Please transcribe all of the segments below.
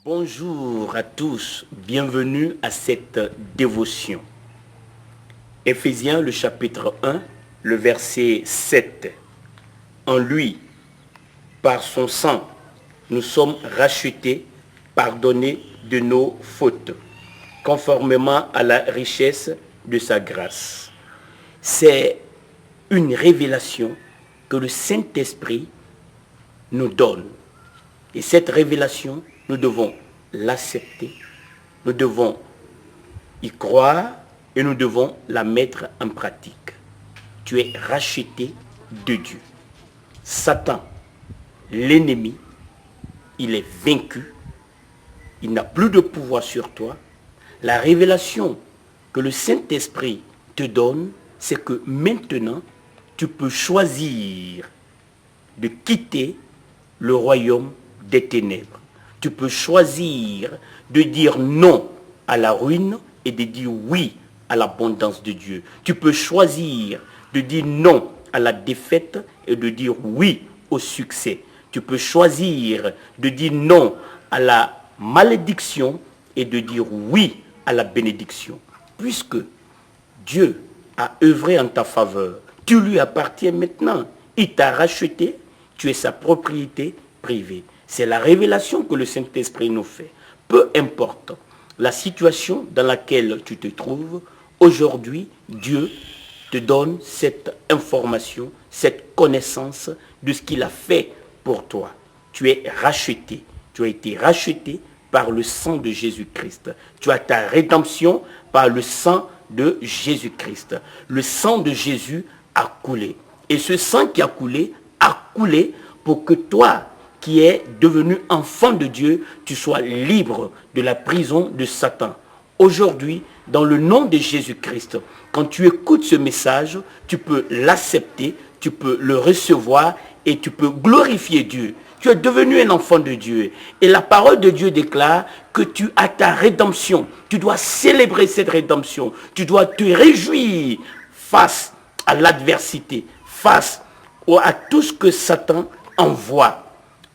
Bonjour à tous, bienvenue à cette dévotion. Éphésiens le chapitre 1, le verset 7. En lui, par son sang, nous sommes rachetés, pardonnés de nos fautes, conformément à la richesse de sa grâce. C'est une révélation que le Saint-Esprit nous donne. Et cette révélation, nous devons l'accepter, nous devons y croire et nous devons la mettre en pratique. Tu es racheté de Dieu. Satan, l'ennemi, il est vaincu. Il n'a plus de pouvoir sur toi. La révélation que le Saint-Esprit te donne, c'est que maintenant, tu peux choisir de quitter le royaume des ténèbres. Tu peux choisir de dire non à la ruine et de dire oui à l'abondance de Dieu. Tu peux choisir de dire non à la défaite et de dire oui au succès. Tu peux choisir de dire non à la malédiction et de dire oui à la bénédiction. Puisque Dieu a œuvré en ta faveur, tu lui appartiens maintenant. Il t'a racheté, tu es sa propriété privée. C'est la révélation que le Saint-Esprit nous fait. Peu importe la situation dans laquelle tu te trouves, aujourd'hui, Dieu te donne cette information, cette connaissance de ce qu'il a fait pour toi. Tu es racheté. Tu as été racheté par le sang de Jésus-Christ. Tu as ta rédemption par le sang de Jésus-Christ. Le sang de Jésus a coulé. Et ce sang qui a coulé pour que toi, qui es devenu enfant de Dieu, tu sois libre de la prison de Satan. Aujourd'hui, dans le nom de Jésus-Christ, quand tu écoutes ce message, tu peux l'accepter, tu peux le recevoir et tu peux glorifier Dieu. Tu es devenu un enfant de Dieu. Et la parole de Dieu déclare que tu as ta rédemption. Tu dois célébrer cette rédemption. Tu dois te réjouir face à l'adversité, face à tout ce que Satan envoie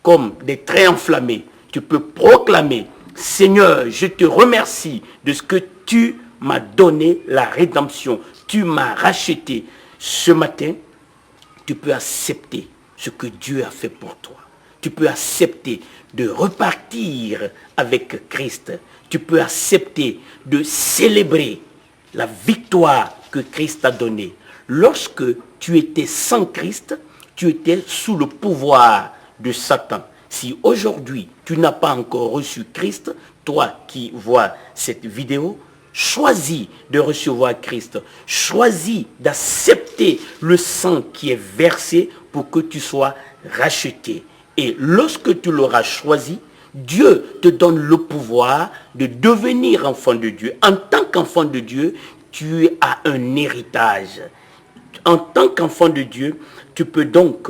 comme des traits enflammés. Tu peux proclamer: Seigneur, je te remercie de ce que tu m'as donné la rédemption. Tu m'as racheté. Ce matin, tu peux accepter ce que Dieu a fait pour toi. Tu peux accepter de repartir avec Christ. Tu peux accepter de célébrer la victoire que Christ a donnée. Lorsque tu étais sans Christ, tu étais sous le pouvoir de Satan. Si aujourd'hui tu n'as pas encore reçu Christ, toi qui vois cette vidéo, choisis de recevoir Christ. Choisis d'accepter le sang qui est versé pour que tu sois racheté. Et lorsque tu l'auras choisi, Dieu te donne le pouvoir de devenir enfant de Dieu. En tant qu'enfant de Dieu, tu as un héritage. En tant qu'enfant de Dieu, tu peux donc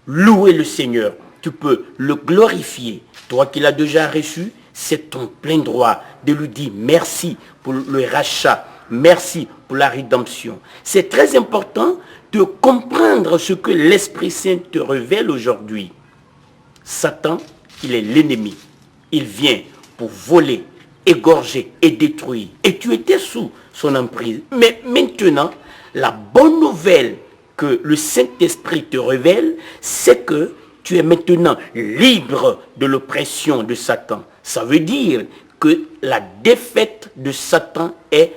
louer le Seigneur. Tu peux le glorifier. Toi qui l'as déjà reçu, c'est ton plein droit de lui dire merci pour le rachat. Merci pour la rédemption. C'est très important de comprendre ce que l'Esprit Saint te révèle aujourd'hui. Satan, il est l'ennemi. Il vient pour voler, égorger et détruire. Et tu étais sous son emprise. Mais maintenant, la bonne nouvelle que le Saint-Esprit te révèle, c'est que tu es maintenant libre de l'oppression de Satan. Ça veut dire que la défaite de Satan est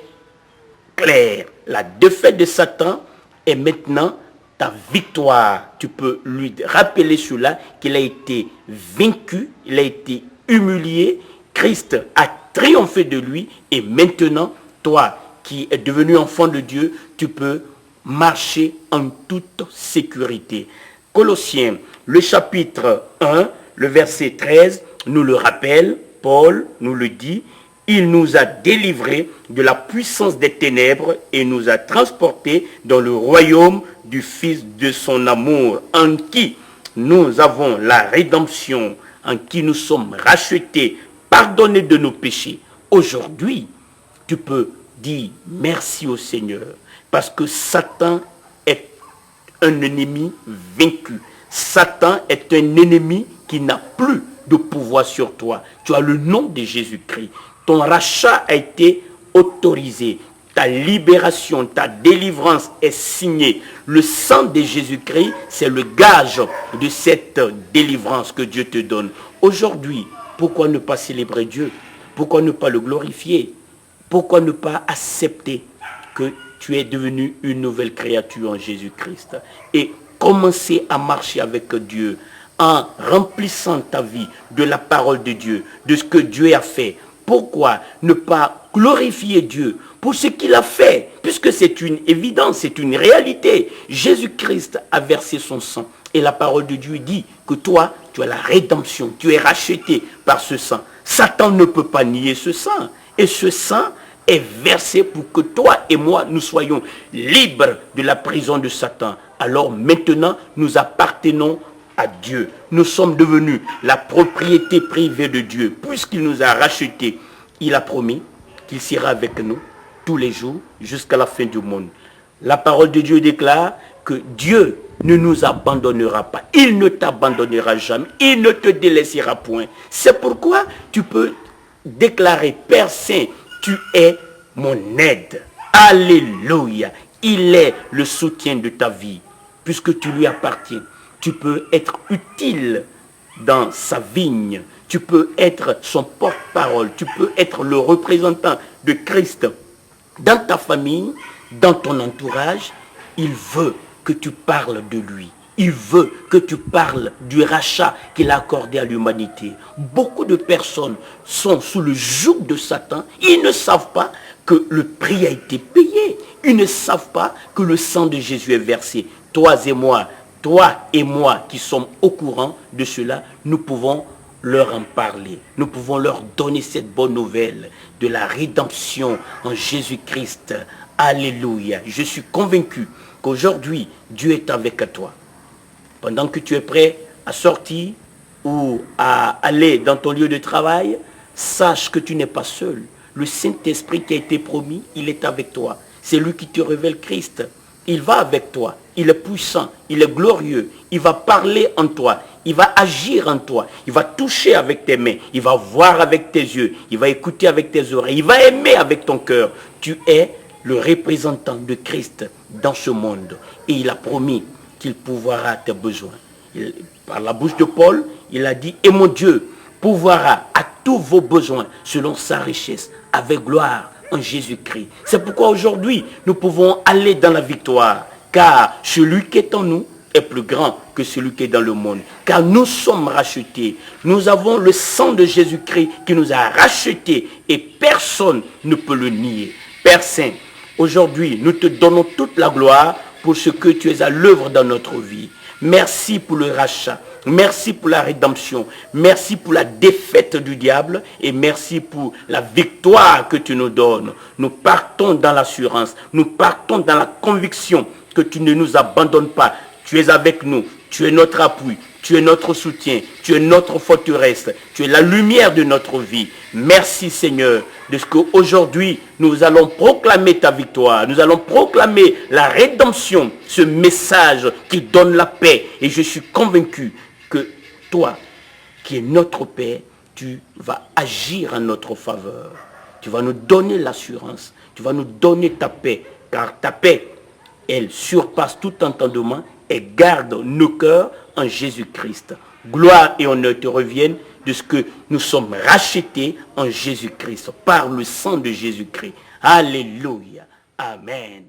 claire. La défaite de Satan est maintenant ta victoire. Tu peux lui rappeler cela, qu'il a été vaincu, il a été humilié. Christ a triomphé de lui et maintenant, toi qui es devenu enfant de Dieu, tu peux marcher en toute sécurité. Colossiens, le chapitre 1, le verset 13, nous le rappelle, Paul nous le dit: il nous a délivrés de la puissance des ténèbres et nous a transportés dans le royaume du Fils de son amour, en qui nous avons la rédemption, en qui nous sommes rachetés, pardonnés de nos péchés. Aujourd'hui, tu peux dire merci au Seigneur, parce que Satan est un ennemi vaincu. Satan est un ennemi qui n'a plus de pouvoir sur toi. Tu as le nom de Jésus-Christ. Ton rachat a été autorisé. Ta libération, ta délivrance est signée. Le sang de Jésus-Christ, c'est le gage de cette délivrance que Dieu te donne. Aujourd'hui, pourquoi ne pas célébrer Dieu? Pourquoi ne pas le glorifier? Pourquoi ne pas accepter que tu es devenu une nouvelle créature en Jésus-Christ et commencer à marcher avec Dieu en remplissant ta vie de la parole de Dieu, de ce que Dieu a fait? Pourquoi ne pas glorifier Dieu pour ce qu'il a fait, puisque c'est une évidence, c'est une réalité. Jésus-Christ a versé son sang et la parole de Dieu dit que toi, tu as la rédemption, tu es racheté par ce sang. Satan ne peut pas nier ce sang et ce sang est versé pour que toi et moi, nous soyons libres de la prison de Satan. Alors maintenant, nous appartenons à Dieu. Nous sommes devenus la propriété privée de Dieu. Puisqu'il nous a rachetés, il a promis qu'il sera avec nous tous les jours jusqu'à la fin du monde. La parole de Dieu déclare que Dieu ne nous abandonnera pas. Il ne t'abandonnera jamais. Il ne te délaissera point. C'est pourquoi tu peux déclarer: Père Saint, tu es mon aide. Alléluia. Il est le soutien de ta vie. Puisque tu lui appartiens, tu peux être utile dans sa vigne. Tu peux être son porte-parole. Tu peux être le représentant de Christ dans ta famille, dans ton entourage. Il veut que tu parles de lui. Il veut que tu parles du rachat qu'il a accordé à l'humanité. Beaucoup de personnes sont sous le joug de Satan. Ils ne savent pas que le prix a été payé. Ils ne savent pas que le sang de Jésus est versé. Toi et moi qui sommes au courant de cela, nous pouvons leur en parler. Nous pouvons leur donner cette bonne nouvelle de la rédemption en Jésus-Christ. Alléluia. Je suis convaincu qu'aujourd'hui, Dieu est avec toi. Pendant que tu es prêt à sortir ou à aller dans ton lieu de travail, sache que tu n'es pas seul. Le Saint-Esprit qui a été promis, il est avec toi. C'est lui qui te révèle Christ. Il va avec toi. Il est puissant. Il est glorieux. Il va parler en toi. Il va agir en toi. Il va toucher avec tes mains. Il va voir avec tes yeux. Il va écouter avec tes oreilles. Il va aimer avec ton cœur. Tu es le représentant de Christ dans ce monde. Et il a promis qu'il pourvoira tes besoins. Par la bouche de Paul, il a dit: et mon Dieu pourvoira à tous vos besoins selon sa richesse, avec gloire en Jésus-Christ. C'est pourquoi aujourd'hui, nous pouvons aller dans la victoire, car celui qui est en nous est plus grand que celui qui est dans le monde. Car nous sommes rachetés. Nous avons le sang de Jésus-Christ qui nous a rachetés et personne ne peut le nier. Père Saint, aujourd'hui, nous te donnons toute la gloire pour ce que tu es à l'œuvre dans notre vie. Merci pour le rachat. Merci pour la rédemption. Merci pour la défaite du diable. Et merci pour la victoire que tu nous donnes. Nous partons dans l'assurance. Nous partons dans la conviction que tu ne nous abandonnes pas. Tu es avec nous. Tu es notre appui. Tu es notre soutien. Tu es notre forteresse. Tu es la lumière de notre vie. Merci Seigneur de ce qu'aujourd'hui nous allons proclamer ta victoire. Nous allons proclamer la rédemption. Ce message qui donne la paix. Et je suis convaincu que toi, qui es notre Père, tu vas agir en notre faveur. Tu vas nous donner l'assurance. Tu vas nous donner ta paix. Car ta paix, elle surpasse tout entendement et garde nos cœurs en Jésus-Christ. Gloire et honneur te reviennent de ce que nous sommes rachetés en Jésus-Christ, par le sang de Jésus-Christ. Alléluia. Amen.